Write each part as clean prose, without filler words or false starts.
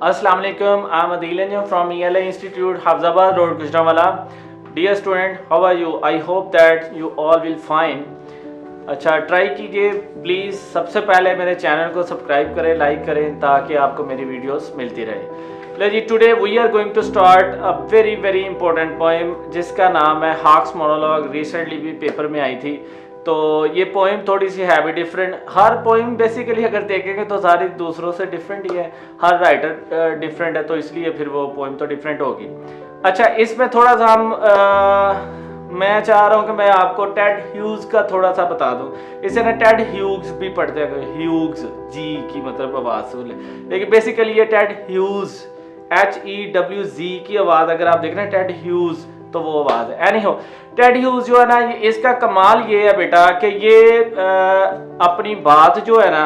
Assalamu alaikum. I'm Adil Anjum from ELA Institute, Hafzabad Road, Gujranwala. Dear student, how are you? I hope that you all will fine. अच्छा try कीजिए please. सबसे पहले मेरे channel को subscribe करें, like करें ताकि आपको मेरी वीडियोस मिलती रहे। लो जी, today we are going to start a very important poem जिसका नाम है हाक्स मोनोलॉग। रिसेंटली भी पेपर में आई थी। तो ये पोएम थोड़ी सी है भी डिफरेंट। हर पोएम बेसिकली अगर देखेंगे तो सारी दूसरों से डिफरेंट ही है, हर राइटर डिफरेंट है, तो इसलिए फिर वो पोएम तो डिफरेंट होगी। अच्छा, इसमें थोड़ा सा मैं चाह रहा हूँ कि मैं आपको टेड ह्यूज का थोड़ा सा बता दूँ। इसे ना टेड ह्यूज भी पढ़ते हैं, ह्यूज जी की मतलब आवाज़ सुन, लेकिन बेसिकली ये टेड ह्यूज HEWZ की आवाज़ अगर आप देख रहे हैं टेड ह्यूज तो वो आवाज़ है। एनी हो, टेड ह्यूज जो है ना, इसका कमाल ये है बेटा कि ये अपनी बात जो है ना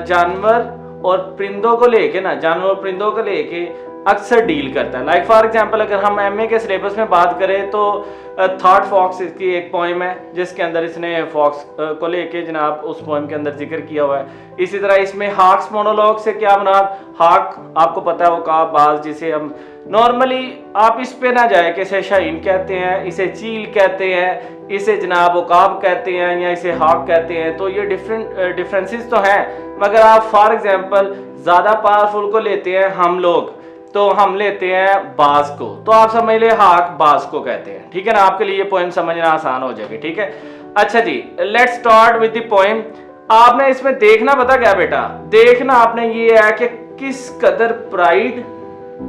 जानवर और परिंदों को लेके ना, जानवर और परिंदों को लेके अक्सर डील करता है। लाइक फॉर एग्जांपल अगर हम MA के सिलेबस में बात करें तो थॉट फॉक्स इसकी एक पोएम है जिसके अंदर इसने फॉक्स को लेके जनाब उस पोएम के अंदर जिक्र किया हुआ है। इसी तरह इसमें हाक्स मोनोलॉग से क्या बना, हाक आपको पता है वो का बाज जिसे हम नॉर्मली आप इस पे ना जाए कि इसे शाहीन कहते हैं, इसे चील कहते हैं, इसे जनाब उकाब कहते हैं या इसे हाक कहते हैं। तो ये डिफरेंसेस तो हैं, मगर आप फॉर एग्जांपल ज़्यादा पावरफुल को लेते हैं हम लोग, तो हम लेते हैं बाज को, तो आप समझ ले हाक बाज को कहते हैं। ठीक है ना, आपके लिए ये पोएम समझना आसान हो जाएगी। ठीक है, अच्छा जी, let's start with the poem. आपने इसमें देखना पता क्या बेटा, देखना आपने ये है कि किस कदर प्राइड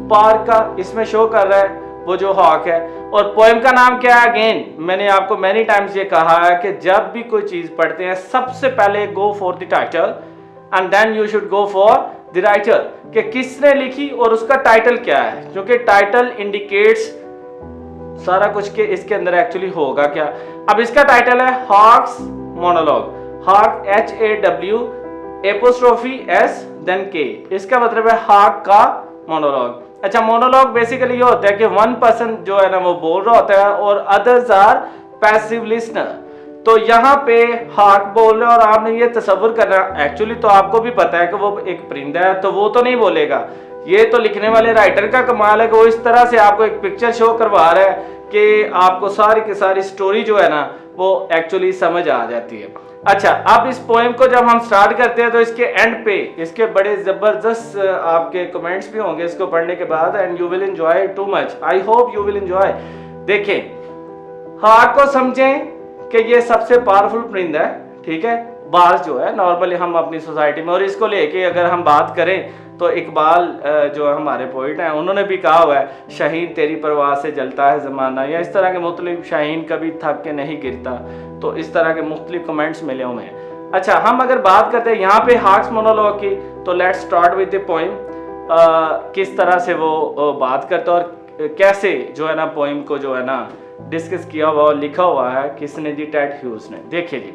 पार का इसमें शो कर रहा है वो जो हॉक है। और पोएम का नाम क्या है? अगेन मैंने आपको मैनी टाइम्स ये कहा है कि जब भी कोई चीज पढ़ते हैं सबसे पहले go for the title and then you should go for the writer, कि किसने लिखी और उसका टाइटल क्या है, क्योंकि टाइटल इंडिकेट्स सारा कुछ के इसके अंदर एक्चुअली होगा क्या। अब इसका टाइटल है हाक्स मोनोलॉग, हाक HAW'S देन K, इसका मतलब है हाक का मोनोलॉग। अच्छा, मोनोलॉग बेसिकली ये होता है कि वन पर्सन जो है ना वो बोल रहा होता है और अदर्स आर पैसिव लिसनर। तो यहाँ पे हाक बोल रहे और आपने ये तसव्वुर करना, एक्चुअली तो आपको भी पता है कि वो एक परिंदा है तो वो तो नहीं बोलेगा। ये तो लिखने वाले राइटर का कमाल है कि वो इस तरह से आपको एक पिक्चर शो करवा रहा है कि आपको सारी की सारी स्टोरी जो है ना वो एक्चुअली समझ आ जाती है। अच्छा, अब इस पोएम को जब हम स्टार्ट करते हैं तो इसके एंड पे इसके बड़े जबरदस्त आपके कमेंट्स भी होंगे इसको पढ़ने के बाद, and you will enjoy too much. I hope you will enjoy. देखें, हाक को समझें कि ये सबसे पावरफुल परिंदा है। ठीक है, बाज जो है नॉर्मली हम अपनी सोसाइटी में, और इसको लेके अगर हम बात करें तो इकबाल जो हमारे पोइट हैं उन्होंने भी कहा हुआ है, शाहीन तेरी परवाह से जलता है ज़माना, या इस तरह के मुख्तलिफ, शाहीन कभी थक के नहीं गिरता, तो इस तरह के मुख्तलिफ कमेंट्स मिले हुए हैं। अच्छा, हम अगर बात करते हैं यहाँ पे हाक्स मोनोलॉग की, तो let's start with the poem. किस तरह से वो बात करता है और कैसे जो है ना पोएम को जो है ना डिस्कस किया हुआ और लिखा हुआ है किसने जी, टेड ह्यूज ने। देखिए जी,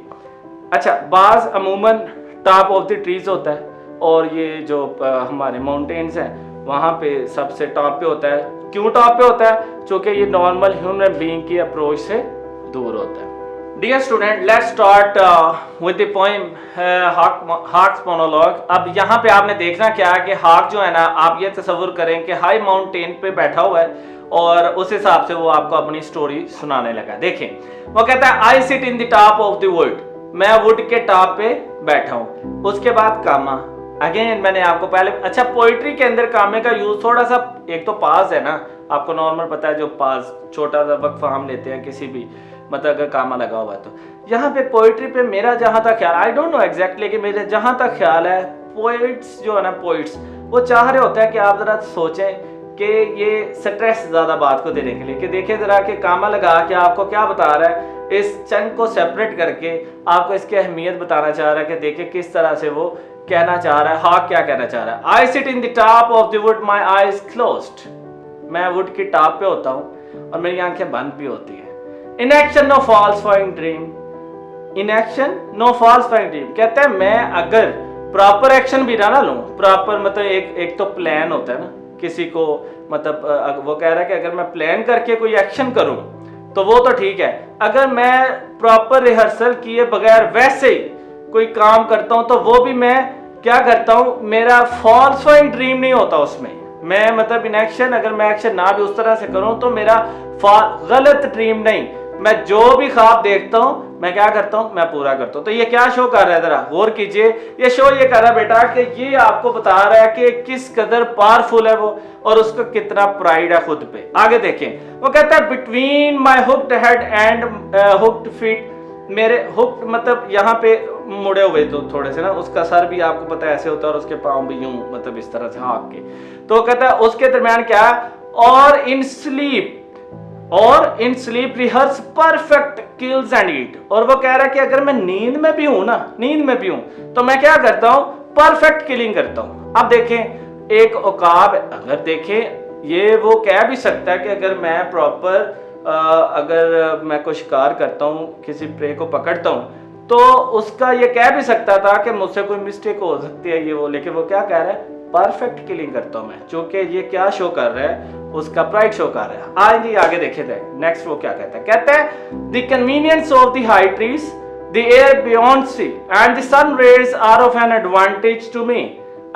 अच्छा, बाज अमूमन टॉप ऑफ द ट्रीज होता है और ये जो हमारे माउंटेन्स हैं वहाँ पे सबसे टॉप पे होता है। क्यों टॉप पे होता है? क्योंकि ये नॉर्मल ह्यूमन बीइंग की अप्रोच से दूर होता है। Dear student, let's start with the poem hawk's monologue. अब यहाँ पे आपने देखना क्या है कि हाक जो है ना, आप ये तसव्वुर करें कि हाई माउंटेन पे बैठा हुआ है और उस हिसाब से वो आपको अपनी स्टोरी सुनाने लगा। देखें, वो कहता है I sit in the top of the wood, मैं वुड के टॉप पे बैठा हूँ। उसके बाद कामा, अगेन मैंने आपको पहले, अच्छा पोइट्री के अंदर कामे का यूज थोड़ा सा, एक तो पास है ना, आपको नॉर्मल पता है जो पास छोटा सा वक्फा हम लेते हैं किसी भी, मतलब अगर कामा लगा हुआ है तो। यहाँ पे पोइट्री पे मेरा जहाँ तक ख्याल, आई डोंट नो एग्जैक्टली, कि मेरे जहाँ तक ख्याल है पोइट्स जो है ना, पोइट्स वो चाह रहे होते हैं कि आप जरा सोचें कि ये स्ट्रेस ज्यादा बात को देने के लिए, कि देखिए जरा कि कामा लगा के आपको क्या बता रहा है, इस चंक को सेपरेट करके आपको इसकी अहमियत बताना चाह रहा है कि देखिए किस तरह से वो कहना चाह रहा है। हाक क्या कहना चाह रहा है? I sit in the top of the wood, my eyes closed, मैं वुड की टॉप पे होता हूँ और मेरी आंखें बंद भी होती है। Inaction no falsifying dream, inaction no falsifying dream, कहता है मैं अगर प्रॉपर एक्शन भी ना लूँ, प्रॉपर मतलब एक तो प्लान होता है ना किसी को, मतलब वो कह रहा है कि अगर मैं प्लान करके कोई एक्शन करूं तो वो तो ठीक है, अगर मैं प्रॉपर रिहर्सल किए बगैर वैसे ही कोई काम करता हूं तो वो भी मैं क्या करता हूँ, मेरा फॉल्सिफाइंग ड्रीम नहीं होता उसमें, मैं मतलब इन एक्शन, अगर मैं एक्शन ना भी उस तरह से करूं तो मेरा गलत ड्रीम नहीं, मैं जो भी ख्वाब देखता हूं मैं क्या करता हूं, मैं पूरा करता हूं। तो ये क्या शो कर रहा है, जरा गौर कीजिए, ये शो ये कर रहा है बेटा कि ये आपको बता रहा है कि किस कदर पावरफुल है वो और उसका कितना प्राइड है खुद पे। आगे देखें, वो कहता है between my hooked head and hooked feet, मेरे हुक्ड मतलब यहाँ पे मुड़े हुए तो थोड़े से ना, उसका सर भी आपको पता है ऐसे होता है और उसके पाँव भी यूं मतलब इस तरह से हाँक के, तो कहता है उसके दरमियान क्या, और in sleep rehearse perfect kills and eat, और वो कह रहा है कि अगर मैं नींद में भी हूं ना, नींद में भी हूं तो मैं क्या करता हूं, परफेक्ट किलिंग करता हूं। अब देखें एक औकाब, अगर देखें ये वो कह भी सकता है कि अगर मैं प्रॉपर अगर मैं कोई शिकार करता हूं, किसी प्रे को पकड़ता हूं तो उसका ये कह भी सकता था कि मुझसे कोई मिस्टेक हो सकती है ये वो, लेकिन वो क्या कह रहा है, परफेक्ट किलिंग करता हूं मैं, क्योंकि ये क्या शो कर रहा है, उसका प्राइड शो कर रहा है। आइए आगे देखे थे नेक्स्ट वो क्या कहता है, कहता है the convenience of the high trees, the air beyond sea and the sun rays are of an advantage to me.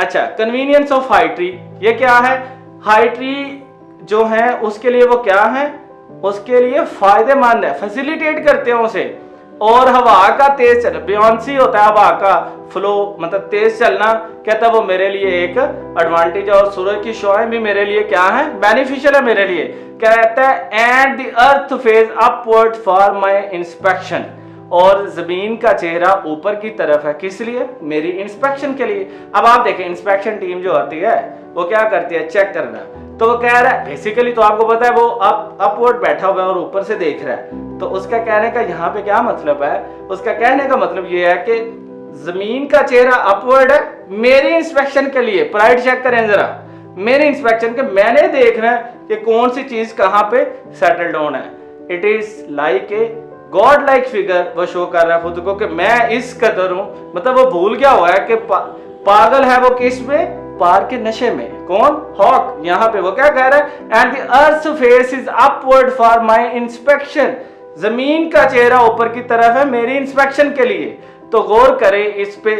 अच्छा, कन्वीनियंस ऑफ हाई ट्री, ये क्या है, हाई ट्री जो है उसके लिए वो क्या है, उसके लिए फायदेमंद है, फैसिलिटेट करते हैं उसे, और हवा का तेज चल, बियॉन्सी होता है हवा का फ्लो मतलब तेज चलना, कहता है वो मेरे लिए एक एडवांटेज है, और सूरज की शोएं भी मेरे लिए क्या है, बेनिफिशियल है मेरे लिए। कहता है and the earth phase upward for my inspection, और जमीन का चेहरा ऊपर की तरफ है, किस लिए, मेरी इंस्पेक्शन के लिए। अब आप देखें इंस्पेक्शन टीम जो आती है वो क्या करती है, चेक करना, तो वो कह रहा है बेसिकली तो आपको पता है वो अपवर्ड बैठा हुआ है और ऊपर से देख रहा है, तो उसका कहने का यहाँ पे क्या मतलब है, उसका कहने का मतलब ये है कि जमीन का चेहरा अपवर्ड है मेरी इंस्पेक्शन के लिए। प्राइड चेक करें जरा, मेरे इंस्पेक्शन के, मैंने देखना है कि कौन सी चीज कहाँ पे सेटल डाउन है। It is like a god like figure, वो शो कर रहा है खुद को कि मैं इस कदर हूं, मतलब वो भूल गया हुआ है कि पागल है वो किस में, पार के नशे में। कौन, हॉक। यहाँ पे वो क्या कह रहा है, and the earth face is upward for my inspection, जमीन का चेहरा ऊपर की तरफ है मेरी इंस्पेक्शन के लिए। तो गौर करें इस पे।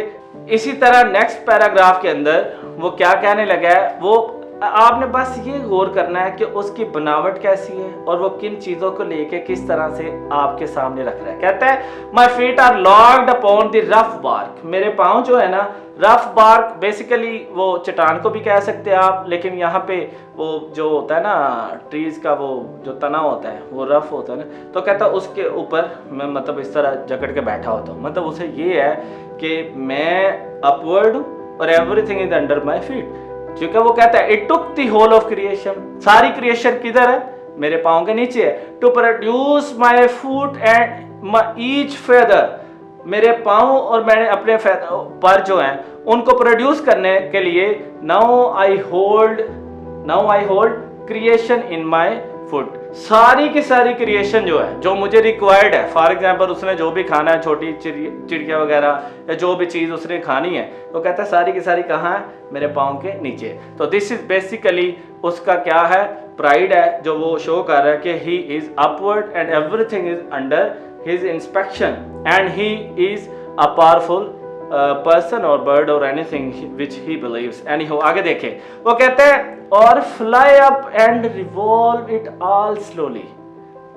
इसी तरह नेक्स्ट पैराग्राफ के अंदर वो क्या कहने लगा है, वो आपने बस ये गौर करना है कि उसकी बनावट कैसी है और वो किन चीजों को लेके किस तरह से आपके सामने रख रहा है। कहता है my feet are locked upon the rough bark, मेरे पांव जो है ना, रफ बार्क बेसिकली वो चट्टान को भी कह सकते हैं आप, लेकिन यहाँ पे वो जो होता है ना ट्रीज का वो जो तना होता है वो रफ होता है ना, तो कहता है उसके ऊपर मैं मतलब इस तरह जकड़ के बैठा होता हूँ। मतलब उसे ये है कि मैं अपवर्ड हूँ और everything is under my feet, क्योंकि वो कहता है it took the whole of creation, सारी क्रिएशन किधर है, मेरे पाँव के नीचे है। To produce my foot and each feather, मेरे पाँव और मैंने अपने पर जो हैं उनको प्रोड्यूस करने के लिए now I hold creation in my foot, सारी की सारी क्रिएशन जो है जो मुझे रिक्वायर्ड है। फॉर एग्जांपल उसने जो भी खाना है, छोटी चिड़िया वगैरह या जो भी चीज़ उसने खानी है, तो कहता है सारी की सारी कहाँ है, मेरे पाँव के नीचे। तो दिस इज बेसिकली उसका क्या है, प्राइड है, जो वो शो कर रहा है कि he is upward and everything is under his inspection and he is a powerful person और बर्ड और anything which he believes. Anyhow आगे देखें, वो कहते हैं और fly up and revolve it all slowly,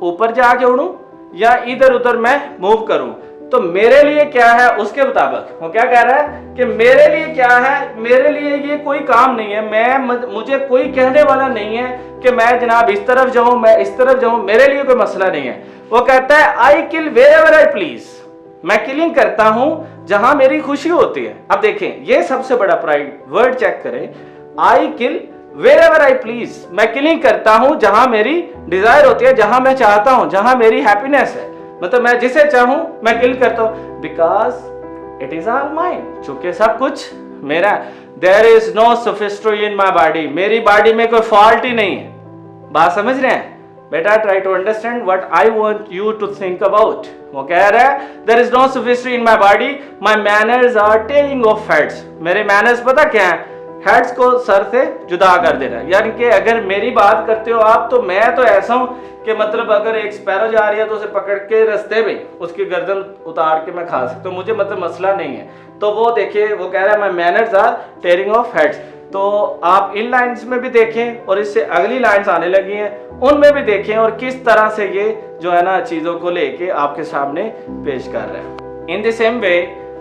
ऊपर जाके उड़ूं या इधर उधर मैं मूव करूं, तो मेरे लिए क्या है उसके मुताबिक वो क्या कह रहा है कि मेरे लिए क्या है, मेरे लिए ये कोई काम नहीं है, मुझे कोई कहने वाला नहीं है कि मैं जनाब इस तरफ जाऊं मैं इस तरफ जाऊं, मेरे लिए कोई मसला नहीं है। वो कहता है I kill wherever I please, मैं किलिंग करता हूं जहां मेरी खुशी होती है। अब देखें ये सबसे बड़ा प्राइड, वर्ड चेक करें, आई किल वेयरएवर आई प्लीज, मैं किलिंग करता हूं जहां मेरी डिजायर होती है, जहां मैं चाहता हूं, जहां मेरी हैप्पीनेस है, मतलब मैं जिसे चाहूं मैं किल करता हूं, because it is all mine, चूंकि सब कुछ मेरा। There is no sophistry in my body, मेरी बॉडी में कोई फॉल्ट ही नहीं है। बात समझ रहे हैं बेटा, try to understand what I want you to think about. वो कह रहा है there is no sophistry in my body, my manners are telling of facts, मेरे मैनर्स पता क्या है, हेड्स को सर से जुदा कर देना। यानी कि अगर मेरी बात करते हो आप, तो मैं तो ऐसा हूं कि मतलब अगर एक स्पैरो जा रही है तो उसे पकड़ के रास्ते में उसकी गर्दन उतार के मैं खा सकता हूँ, मुझे मतलब मसला नहीं है। तो वो देखिए, वो कह रहा है my manners are tearing off heads. तो आप इन लाइंस में भी देखें और इससे अगली लाइंस आने लगी हैं उनमें भी देखें, और किस तरह से ये जो है ना चीज़ों को लेके आपके सामने पेश कर रहे हैं। इन द सेम वे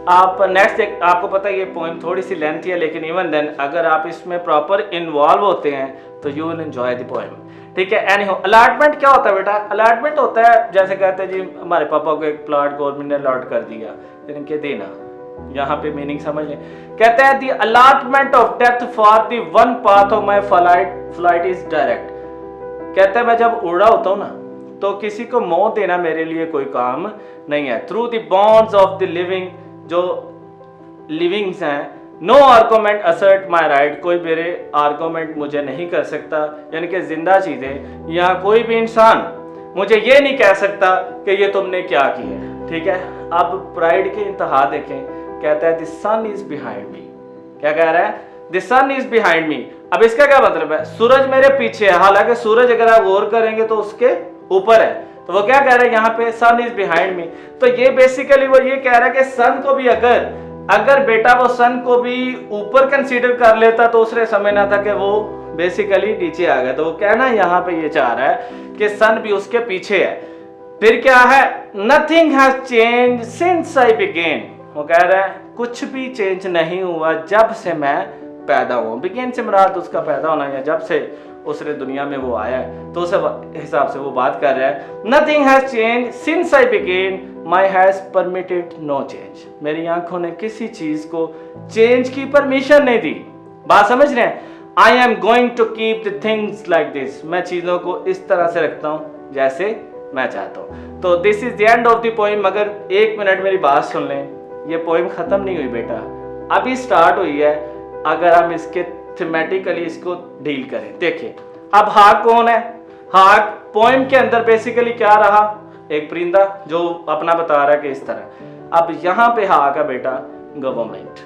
आप नेक्स्ट, आपको पता है ये पोएम थोड़ी सी लेंथी है, लेकिन इवन देन अगर आप इसमें प्रॉपर इन्वॉल्व होते हैं तो you will enjoy the poem. ठीक है। एनीहो, अलॉटमेंट क्या होता है बेटा? अलॉटमेंट होता है, जैसे कहते हैं जी हमारे पापा को एक प्लॉट गवर्नमेंट ने अलॉट कर दिया, लेकिन क्या देना, यहाँ पे मीनिंग समझ लें। कहते हैं the allotment of depth for the one path of my flight is direct. कहते हैं मैं जब उड़ रहा होता हूँ ना, तो किसी को मौत देना मेरे लिए कोई काम नहीं है। Through the bonds of the living, जो लिविंग्स हैं, no argument assert my right, कोई मेरे आर्गूमेंट मुझे नहीं कर सकता, यानी कि जिंदा चीजें या कोई भी इंसान मुझे ये नहीं कह सकता कि ये तुमने क्या किया है। ठीक है। अब प्राइड की इंतहा देखें, कहता है the sun is behind me. क्या कह रहा है? The sun is behind me. अब इसका क्या मतलब है? सूरज मेरे पीछे है, हालांकि सूरज अगर आप गौर करेंगे तो उसके ऊपर है। तो वो क्या कह रहा है यहाँ पे? सन इज बिहाइंड मी। तो ये बेसिकली वो ये कह रहा है कि सन को भी अगर बेटा वो सन को भी ऊपर कंसीडर कर लेता तो उसने समझना था कि वो बेसिकली नीचे आ गया। तो वो कहना यहाँ पे ये चाह रहा है कि सन भी उसके पीछे है। फिर क्या है? Nothing has change since I began. वो कह रहा है कुछ भी चेंज नहीं हुआ जब से मैं पैदा हुआ। बिगेन से मुराद उसका पैदा होना, या जब से उसने दुनिया में वो आया है, तो उस हिसाब से वो बात कर रहा है। Nothing has change since I began, my has permitted no change. मेरी आंखों ने किसी चीज को चेंज की परमिशन नहीं दी। बात समझ रहे हैं? I am going to keep the things like this. मैं चीजों को इस तरह से रखता हूं जैसे मैं चाहता हूं। तो this is the end of the poem. मगर एक मिनट मेरी बात सुन लें, ये पोएम खत्म नहीं हुई बेटा, अभी स्टार्ट हुई है। अगर हम इसके थीमेटिकली इसको डील करें, देखिए अब हाक कौन है? हाक पोएम के अंदर बेसिकली क्या रहा? एक परिंदा जो अपना बता रहा है कि इस तरह। अब यहाँ पे हाक है बेटा गवर्नमेंट।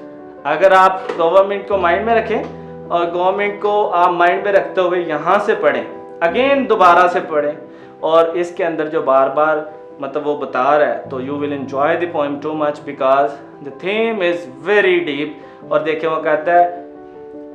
अगर आप गवर्नमेंट को माइंड में रखें और गवर्नमेंट को आप माइंड में रखते हुए यहाँ से पढ़ें, अगेन दोबारा से पढ़ें, और इसके अंदर जो बार बार मतलब वो बता रहा है, तो you will enjoy the poem too much because the theme is very deep. और देखिए वो कहता है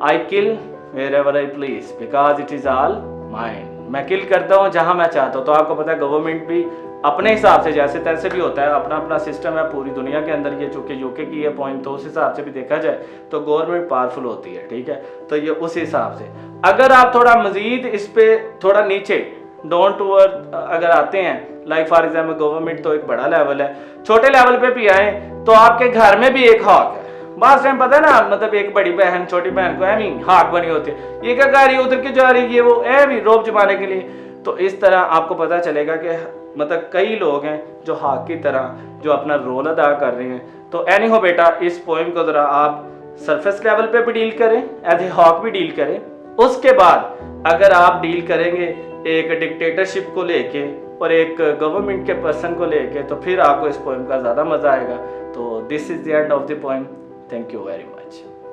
I kill wherever I please because it is all mine. मैं किल करता हूँ जहां मैं चाहता हूँ। तो आपको पता है गवर्नमेंट भी अपने हिसाब से जैसे तैसे भी होता है, अपना अपना सिस्टम है पूरी दुनिया के अंदर। ये चूंकि यूके की है पॉइंट, तो उस हिसाब से भी देखा जाए तो गवर्नमेंट पावरफुल होती है। ठीक है। तो ये उस हिसाब से अगर आप थोड़ा मजीद इस पे थोड़ा नीचे डाउन टू अर्थ अगर आते हैं, लाइक फॉर एग्जाम्पल गवर्नमेंट तो एक बड़ा लेवल है, छोटे लेवल पे भी आए तो आपके घर में भी एक हॉक है। बात टाइम पता है ना, मतलब एक बड़ी बहन छोटी बहन को एमी हाक बनी होती है, ये क्या कर रही है, उधर क्यों जा रही है, ये वो एमी रोब जमाने के लिए। तो इस तरह आपको पता चलेगा कि मतलब कई लोग हैं जो हाक की तरह जो अपना रोल अदा कर रहे हैं। तो एनी हो बेटा, इस पोएम को जरा आप सरफेस लेवल पे भी डील करें, एज ए हॉक भी डील करें। उसके बाद अगर आप डील करेंगे एक डिक्टेटरशिप को लेके और एक गवर्नमेंट के पर्सन को लेके, तो फिर आपको इस पोएम का ज़्यादा मज़ा आएगा। तो this is the end of the poem. Thank you very much.